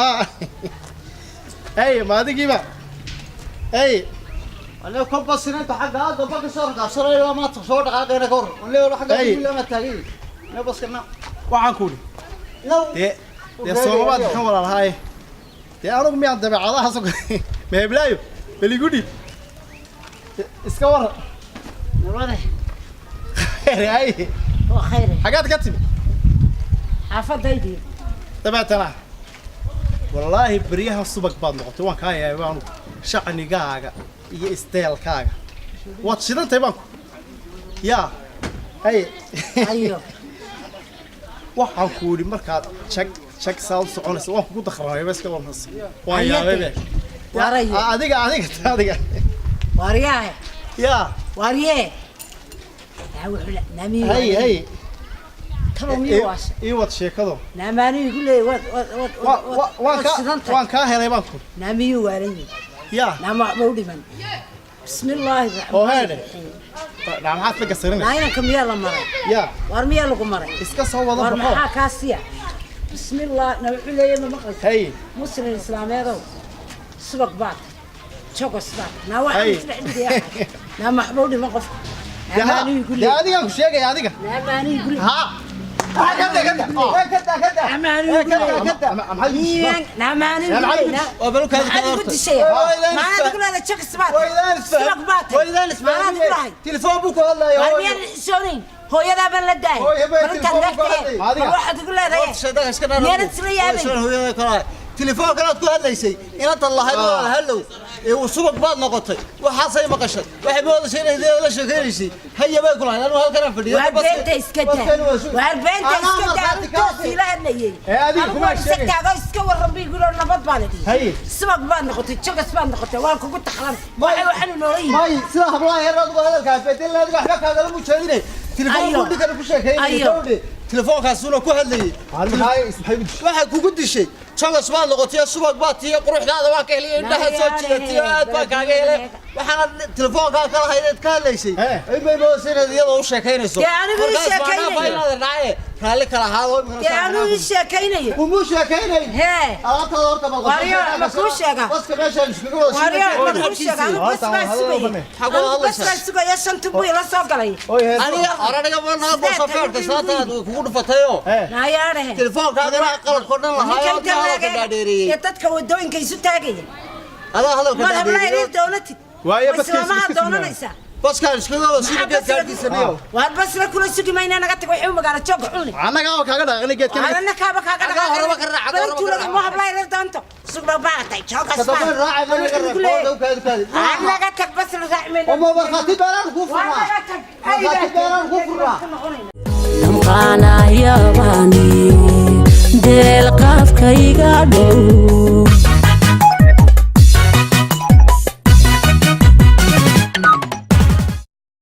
ها اي ما دقي بقى اي أنا كم بس أنت حق هذا باقي صار صار ما تصور حاجة أنا كور ولا ولا حاجة ولا ما تاجي أنا بس كنا waxaan ku dee Soomaaliya kan walaalahay dee anigu miyaan dabeecadaha soo ma heblaayo bali gudi iska war نبضه ay وخير xagaad ka timi حافظ ايدي dabeetana wallaahi bariyaha subag baad noqotay waan kaa yaabay anigu shaqanigaaga iyo isteelkaaga waad shidantay baan yaa ay ايوه waxaan ku yiri markaad check saal soconayso waan kugu dakhraayay bas ka warnas waan yaabay adiga وارياه yaa واريه لا نامي hay كلامي واش ii wad sheekado ناماني يقول لي waan ka helay baan ku نامي واري yaa نام عبودي من بسم الله الرحمن الرحيم maxaad la gasarinaysaa ناينا كم يلا مرة yaa وارمي يلا مرة iska soo wada وارمها baxo كاسية بسم الله نبي لي ما مقص hay مسلم الإسلام هذا سبق بعض شوك سبق ناوح أي. نام عبودي ما قف ناماني يقول لي adiga ku sheegay adiga ناماني يقول لي ha kada ناماني يقول لي ناماني يقول لي وبلوك هذا هذا قلت الشيء ما أنا تقول هذا شك سبات سبق بات ما أنا تقول هاي تلفون بوك والله يا أرمي سونين هو يدا بن لداي هو يبي مرت تلفون لك بقى. واحد يقول له هذا مين تسوي يا بني تلفون كانت ku hadlaysay ina tallahay wala hallow ee subag baad noqotay waxa say maqashay waxay moodayeen inay la sheegaysay hayaba ku lahayn anuu halkan fadhiyo واربنت اسكتا واربنت اسكتا توصي لا نيي هذه كما شيء سكتا اسكا وربي يقولوا نبض بالدي هي سبق بان نقطه شقس بان نقطه وان كنت تخلص ما وحنا نوري may sida hablaha yaradu hadalka fadil la wax ka kala mu jeedinay telefoon ku dhigan ku sheekeeyay telefoonkaas uu ku hadlayay waxa kugu dishay شغل سبان لغتي سباق باتي قروح هذا واكل indhaha soo jidatay aad ba kaaga helay waxana telefoonka kala hay'ad ka leysay ay bay boosirad iyadoo u sheekeynayso yaani uu sheekeynay raali kala haado yaani uu sheekeynay uu sheekeynay hee alaabta horta ma wariyo ma ku sheega waska meesha iskugu wada wariyo ma ku sheega bas bas suga ya shantu buu la soo galay aniga oranaga ma soo safarta saata kugu dhufatayo naayare telefoonka qalad qodan lahaa يا تدك ودوين كيسو تاجي هذا هذا ما هبلا يريد دولتي وايه بس ما دونا نيسا بس كان شكله سيدي بيت كاردي سميو واد بس لا كل سوق ما انا قلت وحي ما قال جوق حولي anaga oo kaaga dhaqani geedka انا كابا كاغا هربا كرع انت ما هبلا يريد دونتو سوق باعتي جوق كذا راعي من كذا انا قلت بس راعي من وما بخاتي باران كفر بخاتي باران كفر نمقانا يا باني ديل قافكيغا دو